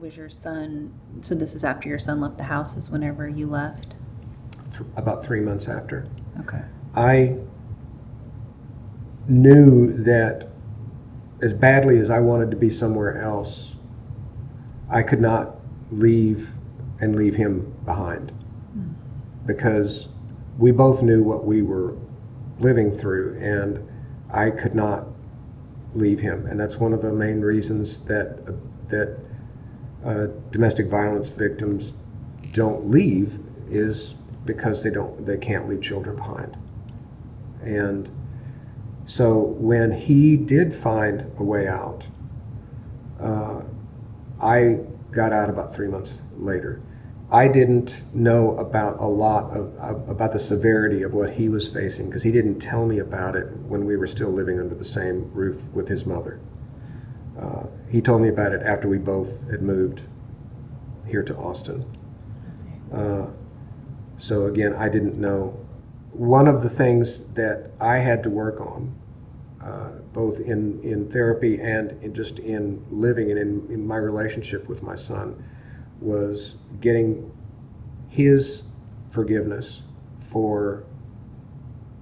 was your son, so this is after your son left the house, is whenever you left? About 3 months after. Okay. I knew that as badly as I wanted to be somewhere else, I could not leave him behind, because we both knew what we were living through, and I could not leave him. And that's one of the main reasons that domestic violence victims don't leave, is because they can't leave children behind. And so when he did find a way out, I got out about 3 months later. I didn't know about a lot about the severity of what he was facing, because he didn't tell me about it when we were still living under the same roof with his mother. He told me about it after we both had moved here to Austin. So again, I didn't know. One of the things that I had to work on, both in therapy and just in living and in my relationship with my son, was getting his forgiveness for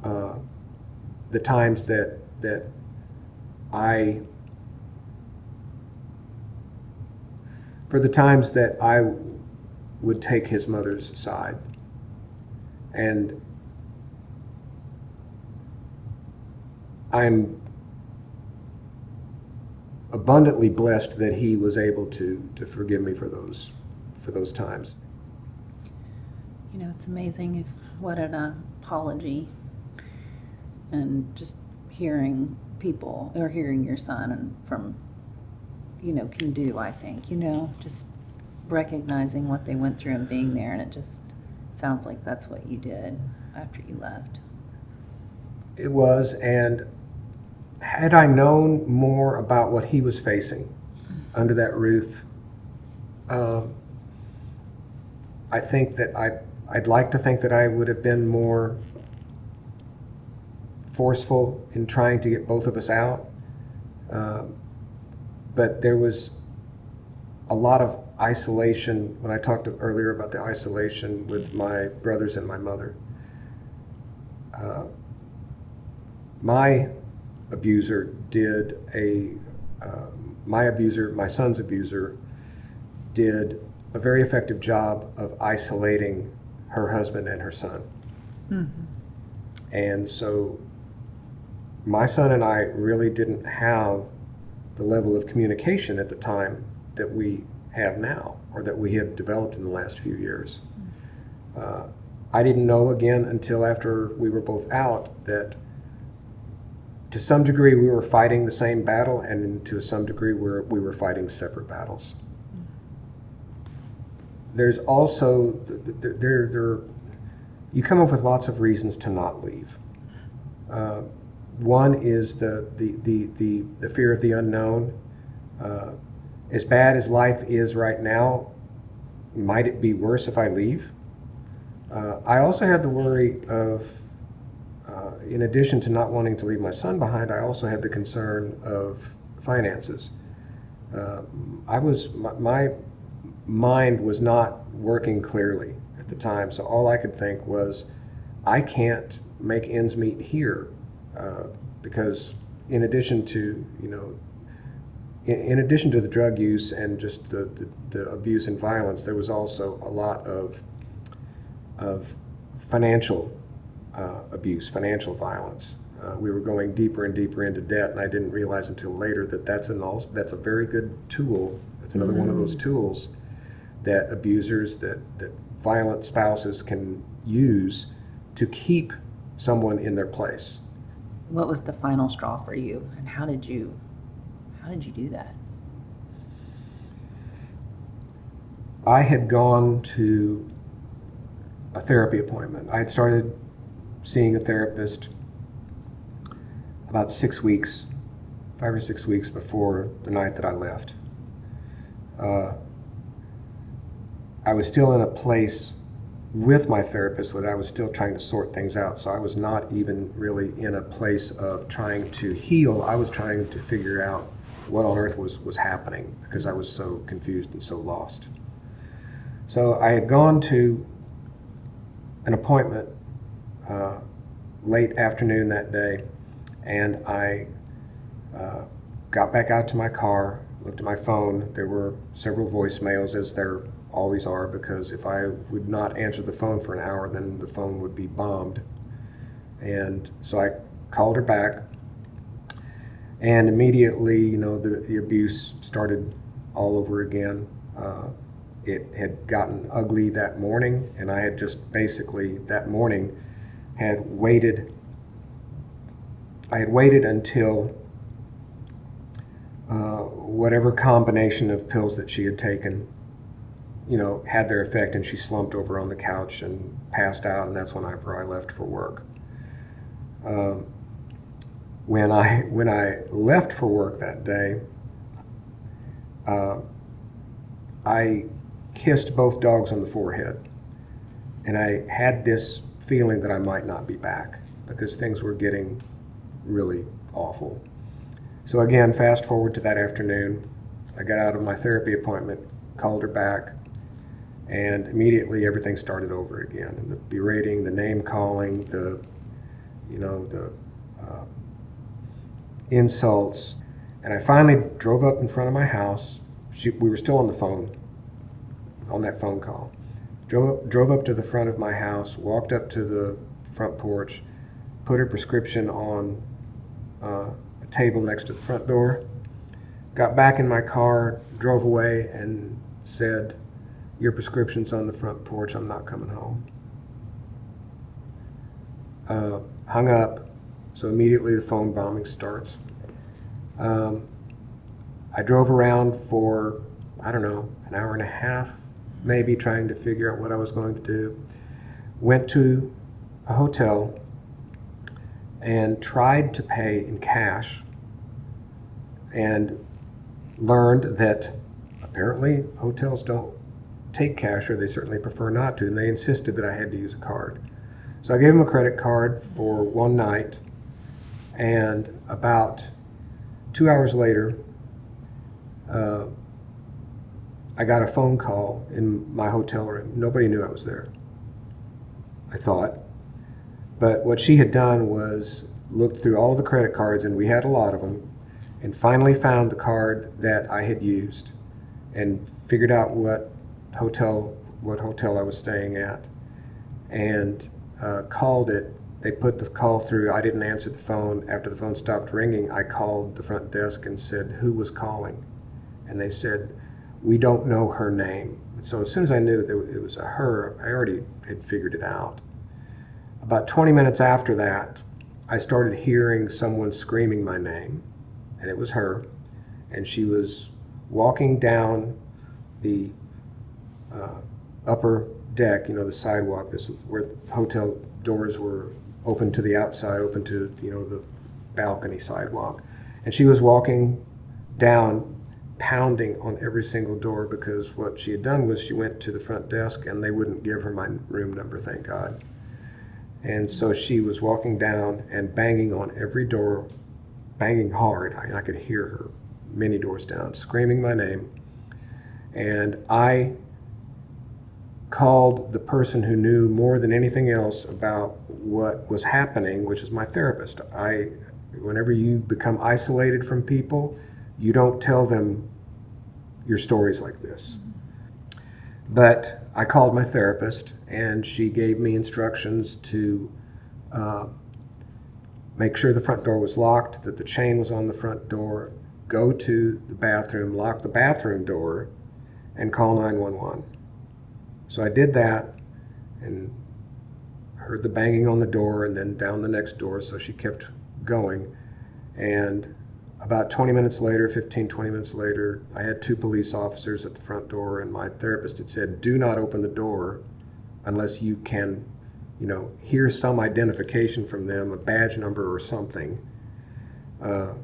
the times that I would take his mother's side. And I'm abundantly blessed that he was able to forgive me for those times. You know, it's amazing what an apology, and just hearing people, or hearing your son and from, can do, I think, just recognizing what they went through and being there. And it just sounds like that's what you did after you left. It was, and had I known more about what he was facing under that roof, I think that I'd like to think that I would have been more forceful in trying to get both of us out. But there was a lot of isolation when I talked earlier about the isolation with my brothers and my mother. My son's abuser did a very effective job of isolating her husband and her son. Mm-hmm. And so my son and I really didn't have the level of communication at the time that we have now, or that we have developed in the last few years. I didn't know, again, until after we were both out, that to some degree we were fighting the same battle, and to some degree we were fighting separate battles. There's also, you come up with lots of reasons to not leave. One is the fear of the unknown. As bad as life is right now, might it be worse if I leave? I also had the worry of, in addition to not wanting to leave my son behind, I also had the concern of finances. My mind was not working clearly at the time, so all I could think was, I can't make ends meet here, because in addition to the drug use and just the abuse and violence, there was also a lot of financial abuse, financial violence. We were going deeper and deeper into debt, and I didn't realize until later that that's a very good tool. That's another one of those tools that abusers, that violent spouses can use to keep someone in their place. What was the final straw for you, and how did you do that? I had gone to a therapy appointment. I had started seeing a therapist about 5 or 6 weeks before the night that I left. I was still in a place with my therapist that I was still trying to sort things out, so I was not even really in a place of trying to heal. I was trying to figure out what on earth was happening, because I was so confused and so lost. So I had gone to an appointment late afternoon that day, and I got back out to my car, looked at my phone. There were several voicemails, as there always are, because if I would not answer the phone for an hour, then the phone would be bombed. And so I called her back, and immediately, the abuse started all over again. It had gotten ugly that morning, and I had just basically that morning had waited. I had waited until whatever combination of pills that she had taken, had their effect, and she slumped over on the couch and passed out, and that's whenever I left for work. When I left for work that day, I kissed both dogs on the forehead, and I had this feeling that I might not be back, because things were getting really awful. So again, fast forward to that afternoon, I got out of my therapy appointment, called her back, and immediately everything started over again. And the berating, the name calling, the insults. And I finally drove up in front of my house. We were still on the phone, on that phone call. Drove up to the front of my house, walked up to the front porch, put her prescription on a table next to the front door, got back in my car, drove away, and said, "Your prescription's on the front porch, I'm not coming home." Hung up, so immediately the phone bombing starts. I drove around for, an hour and a half, maybe, trying to figure out what I was going to do. Went to a hotel and tried to pay in cash, and learned that apparently hotels don't take cash, or they certainly prefer not to, and they insisted that I had to use a card. So I gave them a credit card for one night, and about 2 hours later, I got a phone call in my hotel room. Nobody knew I was there, I thought. But what she had done was looked through all of the credit cards, and we had a lot of them, and finally found the card that I had used, and figured out what hotel I was staying at, and called it. They put the call through. I didn't answer the phone. After the phone stopped ringing, I called the front desk and said, "Who was calling?" And they said, "We don't know her name." So as soon as I knew that it was a her, I already had figured it out. About 20 minutes after that, I started hearing someone screaming my name, and it was her. And she was walking down the upper deck, the sidewalk, this where hotel doors were open to the outside, open to the balcony sidewalk. And she was walking down, pounding on every single door, because what she had done was she went to the front desk and they wouldn't give her my room number, thank God. And so she was walking down and banging on every door, banging hard. I could hear her many doors down, screaming my name. And I called the person who knew more than anything else about what was happening, which is my therapist. Whenever you become isolated from people, you don't tell them your stories like this. But I called my therapist, and she gave me instructions to make sure the front door was locked, that the chain was on the front door, go to the bathroom, lock the bathroom door, and call 911. So I did that, and heard the banging on the door, and then down the next door, so she kept going. And about 20 minutes later, 15, 20 minutes later, I had 2 police officers at the front door, and my therapist had said, "Do not open the door unless you can, hear some identification from them, a badge number or something." So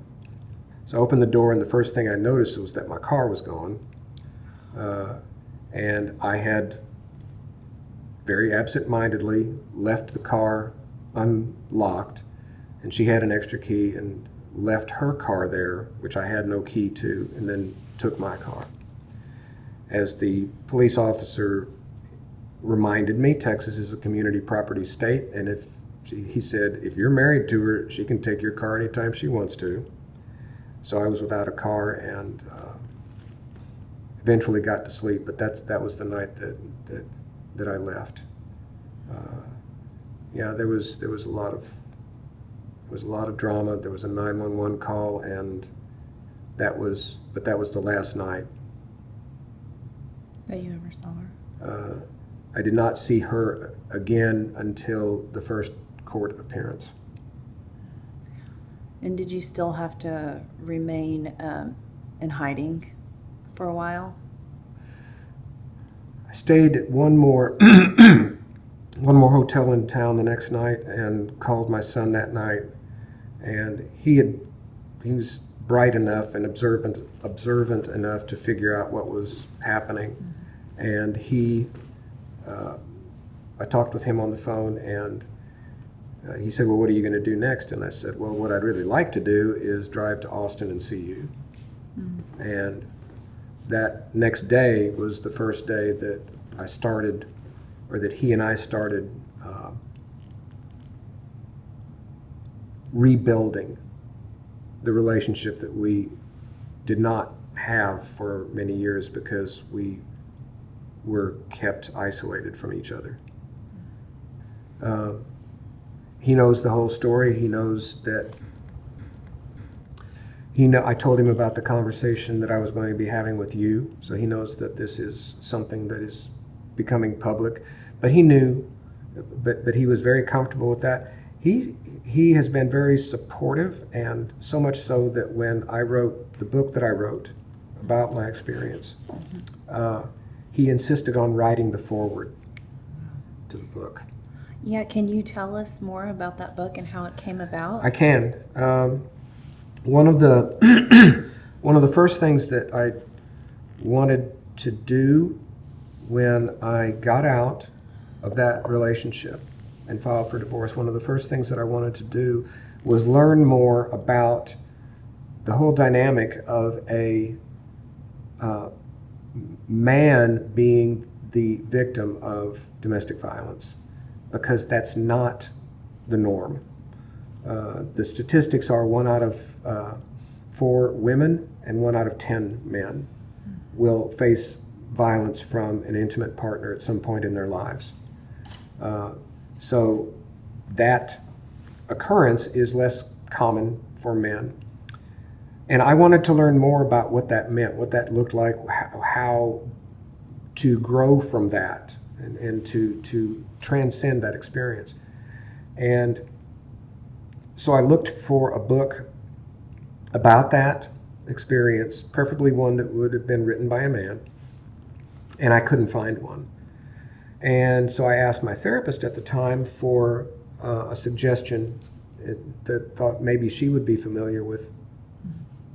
I opened the door, and the first thing I noticed was that my car was gone. And I had very absent-mindedly left the car unlocked, and she had an extra key, and left her car there, which I had no key to, and then took my car. As the police officer reminded me, Texas is a community property state, and he said, if you're married to her, she can take your car anytime she wants to. So I was without a car and eventually got to sleep, but that was the night that I left. Yeah, there was a lot of drama. There was a 911 call, and that was the last night that you ever saw her. I did not see her again until the first court appearance. And did you still have to remain in hiding for a while? I stayed at one more hotel in town the next night and called my son that night. And he was bright enough and observant enough to figure out what was happening. And I talked with him on the phone, and he said, well, what are you going to do next? And I said, well, what I'd really like to do is drive to Austin and see you. Mm-hmm. And that next day was the first day that I started, or that he and I started rebuilding the relationship that we did not have for many years because we were kept isolated from each other. He knows the whole story. He knows that I told him about the conversation that I was going to be having with you, so he knows that this is something that is becoming public. But he knew, but he was very comfortable with that. He has been very supportive, and so much so that when I wrote the book that I wrote about my experience, he insisted on writing the foreword to the book. Yeah, can you tell us more about that book and how it came about? I can. One of the first things that I wanted to do when I got out of that relationship and filed for divorce, one of the first things that I wanted to do was learn more about the whole dynamic of a man being the victim of domestic violence, because that's not the norm. The statistics are 1 out of 4 women and 1 out of 10 men will face violence from an intimate partner at some point in their lives. So that occurrence is less common for men. And I wanted to learn more about what that meant, what that looked like, how to grow from that and to transcend that experience. And so I looked for a book about that experience, preferably one that would have been written by a man, and I couldn't find one. And so I asked my therapist at the time for a suggestion that thought maybe she would be familiar with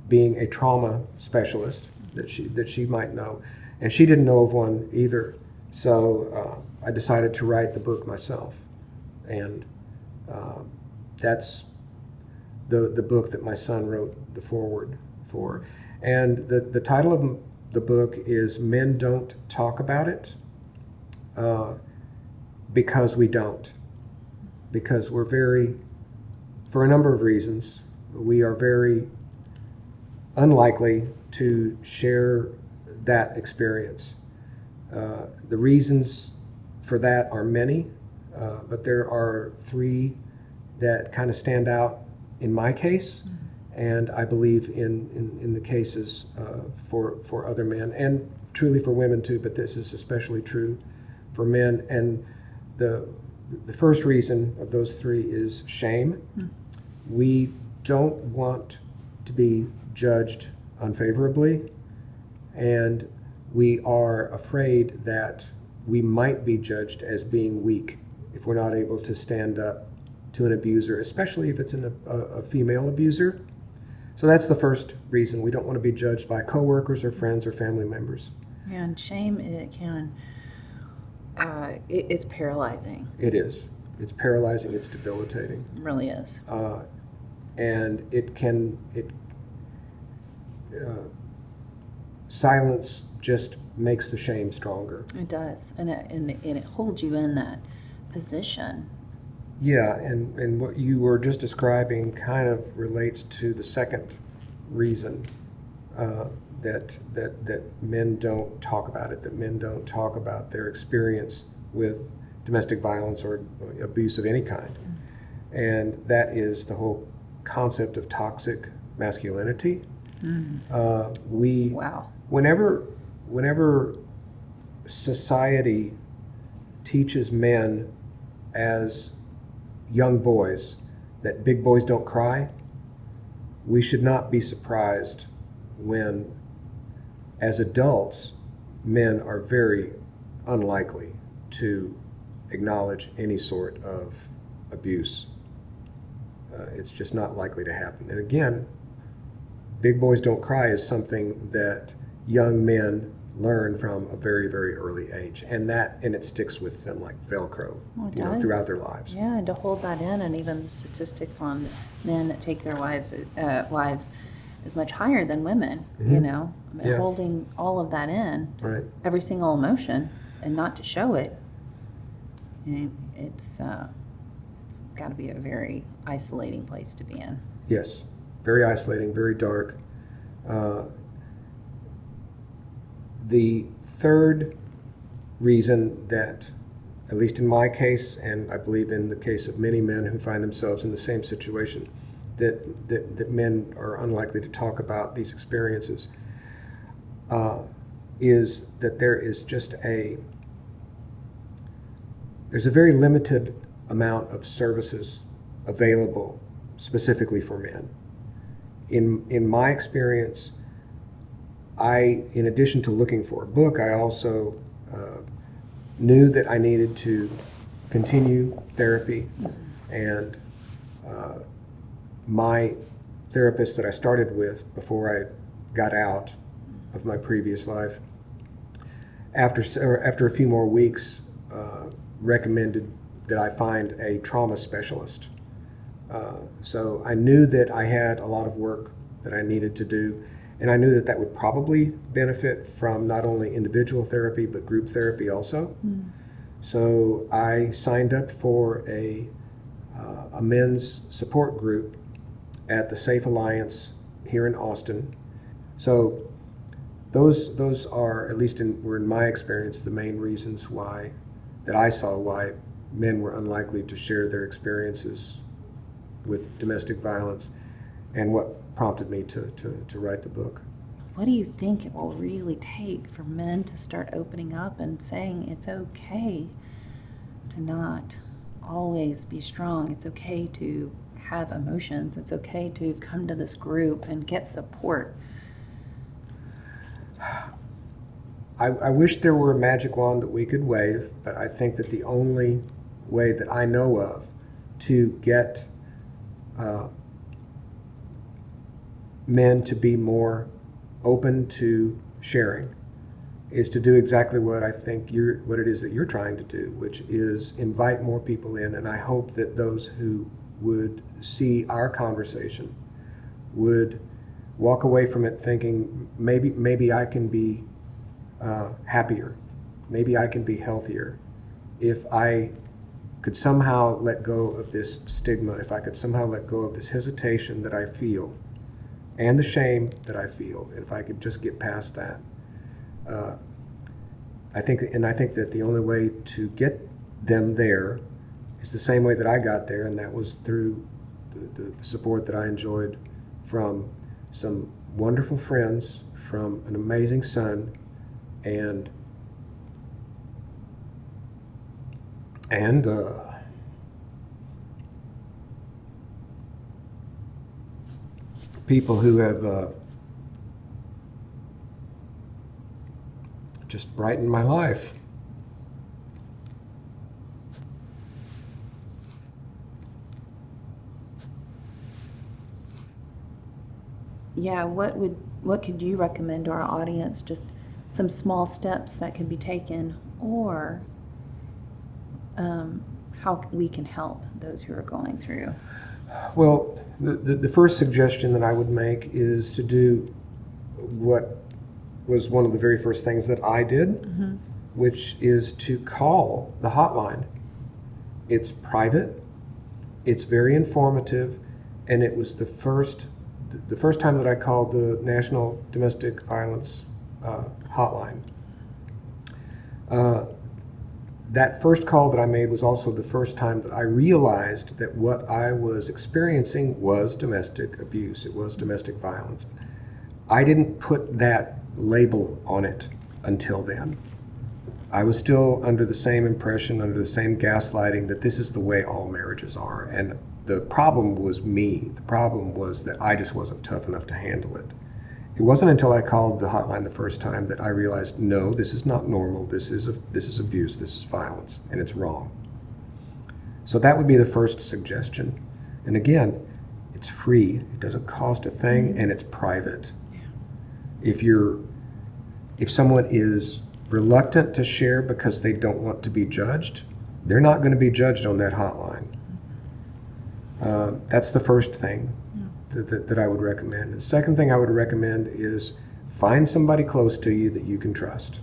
being a trauma specialist that she might know. And she didn't know of one either. So I decided to write the book myself. And that's the book that my son wrote the foreword for. And the title of the book is Men Don't Talk About It, because we don't. Because we're for a number of reasons, we are very unlikely to share that experience. The reasons for that are many, but there are 3 that kind of stand out in my case, and I believe in the cases for other men, and truly for women too, but this is especially true for men. And the first reason of those 3 is shame. We don't want to be judged unfavorably, and we are afraid that we might be judged as being weak if we're not able to stand up to an abuser, especially if it's a female abuser. So that's the first reason. We don't want to be judged by coworkers or friends or family members. And shame, it can, it's paralyzing. It is. It's paralyzing. It's debilitating. It really is. and silence just makes the shame stronger. It does, and it holds you in that position. Yeah, and what you were just describing kind of relates to the second reason that men don't talk about it, that men don't talk about their experience with domestic violence or abuse of any kind. And that is the whole concept of toxic masculinity. Wow. Whenever society teaches men as young boys that big boys don't cry, we should not be surprised when, as adults, men are very unlikely to acknowledge any sort of abuse. It's just not likely to happen. And again, big boys don't cry is something that young men learn from a very, very early age, and it sticks with them like Velcro, Well, it does. throughout their lives. Yeah, and to hold that in, and even the statistics on men that take their wives is much higher than women. Mhm. I mean, Yeah. holding all of that in, Right. every single emotion, and not to show it. It's got to be a very isolating place to be in. Yes, very isolating, very dark. The third reason that, at least in my case, and I believe in the case of many men who find themselves in the same situation, that men are unlikely to talk about these experiences, is that there's a very limited amount of services available specifically for men. In my experience, in addition to looking for a book, I also knew that I needed to continue therapy, and my therapist that I started with before I got out of my previous life, after a few more weeks, recommended that I find a trauma specialist. So I knew that I had a lot of work that I needed to do, and I knew that would probably benefit from not only individual therapy but group therapy also. So I signed up for a men's support group at the Safe Alliance here in Austin. So those are, at least were in my experience, the main reasons why men were unlikely to share their experiences with domestic violence, and what prompted me to write the book. What do you think it will really take for men to start opening up and saying it's okay to not always be strong? It's okay to have emotions. It's okay to come to this group and get support. I wish there were a magic wand that we could wave, but I think that the only way that I know of to get men to be more open to sharing is to do exactly what I think what it is that you're trying to do, which is invite more people in. And I hope that those who would see our conversation would walk away from it thinking, maybe I can be happier, maybe I can be healthier if I could somehow let go of this stigma, if I could somehow let go of this hesitation that I feel and the shame that I feel, if I could just get past that. I think that the only way to get them there is the same way that I got there, and that was through the support that I enjoyed from some wonderful friends, from an amazing son, and people who have just brightened my life. Yeah, what could you recommend to our audience? Just some small steps that could be taken, or how we can help those who are going through? Well, The first suggestion that I would make is to do what was one of the very first things that I did, which is to call the hotline. It's private, it's very informative, and it was the first time that I called the National Domestic Violence Hotline. That first call that I made was also the first time that I realized that what I was experiencing was domestic abuse. It was domestic violence. I didn't put that label on it until then. I was still under the same impression, under the same gaslighting that this is the way all marriages are. And the problem was me. The problem was that I just wasn't tough enough to handle it. It wasn't until I called the hotline the first time that I realized, no, this is not normal. This is abuse. This is violence, and it's wrong. So that would be the first suggestion. And again, it's free. It doesn't cost a thing, and it's private. If someone is reluctant to share because they don't want to be judged, they're not going to be judged on that hotline. That's the first thing that I would recommend. The second thing I would recommend is find somebody close to you that you can trust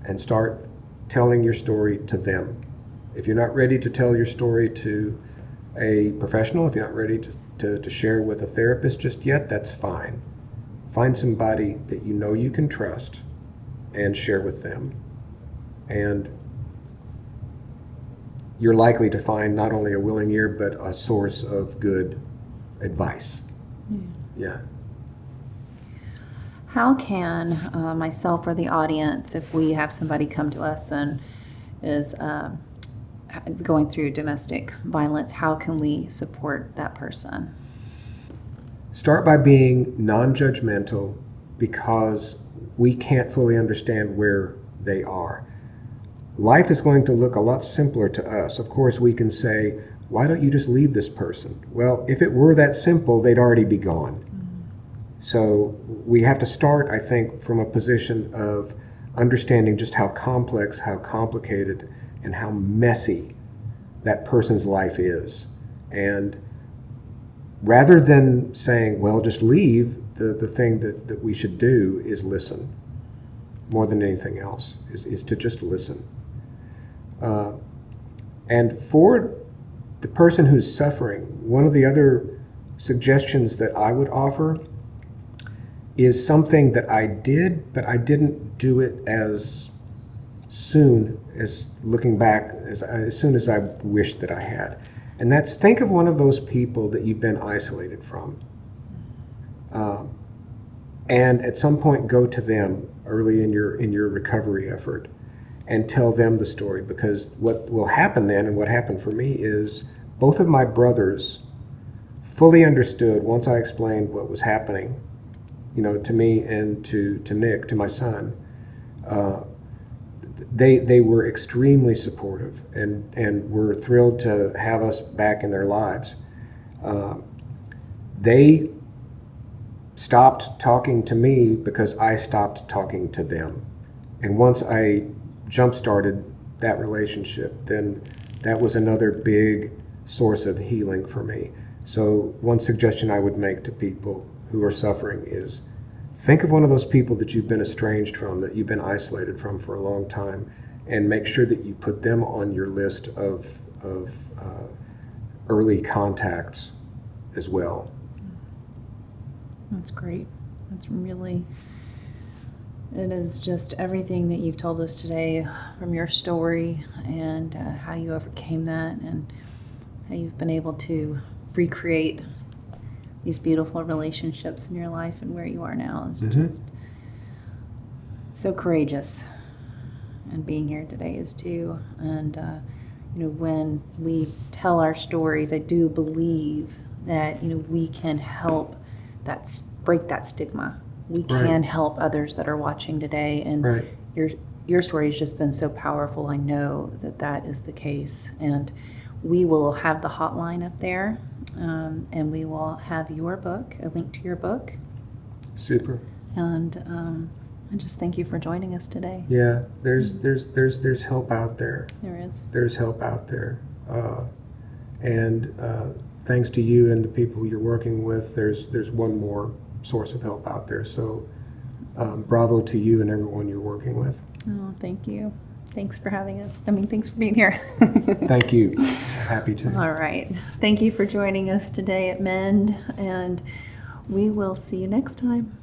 and start telling your story to them. If you're not ready to tell your story to a professional, if you're not ready to share with a therapist just yet, that's fine. Find somebody that you know you can trust and share with them. And you're likely to find not only a willing ear, but a source of good advice. Yeah. How can myself or the audience, if we have somebody come to us and is going through domestic violence, how can we support that person? Start by being non-judgmental, because we can't fully understand where they are. Life is going to look a lot simpler to us. Of course, we can say, why don't you just leave this person? Well, if it were that simple, they'd already be gone. So we have to start, I think, from a position of understanding just how complex, how complicated, and how messy that person's life is. And rather than saying, well, just leave, the thing that we should do is listen. More than anything else, is to just listen. And for the person who's suffering, one of the other suggestions that I would offer is something that I did, but I didn't do it as soon as, looking back, as soon as I wished that I had. And that's, think of one of those people that you've been isolated from. And at some point go to them early in your recovery effort and tell them the story, because what will happen then, and what happened for me, is both of my brothers fully understood once I explained what was happening, to me and to Nick, to my son. They were extremely supportive and were thrilled to have us back in their lives. They stopped talking to me because I stopped talking to them. And once I jump-started that relationship, then that was another big source of healing for me. So one suggestion I would make to people who are suffering is, think of one of those people that you've been estranged from, that you've been isolated from for a long time, and make sure that you put them on your list of early contacts as well. That's great. It is just everything that you've told us today, from your story and how you overcame that, and how you've been able to recreate these beautiful relationships in your life and where you are now, is just so courageous. And being here today is too. And when we tell our stories, I do believe that we can help break that stigma. We can help others that are watching today, and your story has just been so powerful. I know that is the case, and we will have the hotline up there, and we will have your book, a link to your book. Super. And I just thank you for joining us today. Yeah, there's help out there. There is. There's help out there, and thanks to you and the people you're working with, there's one more source of help out there. So bravo to you and everyone you're working with. Oh, thank you. Thanks for having us. Thanks for being here. Thank you. Happy to. All right. Thank you for joining us today at Mend, and we will see you next time.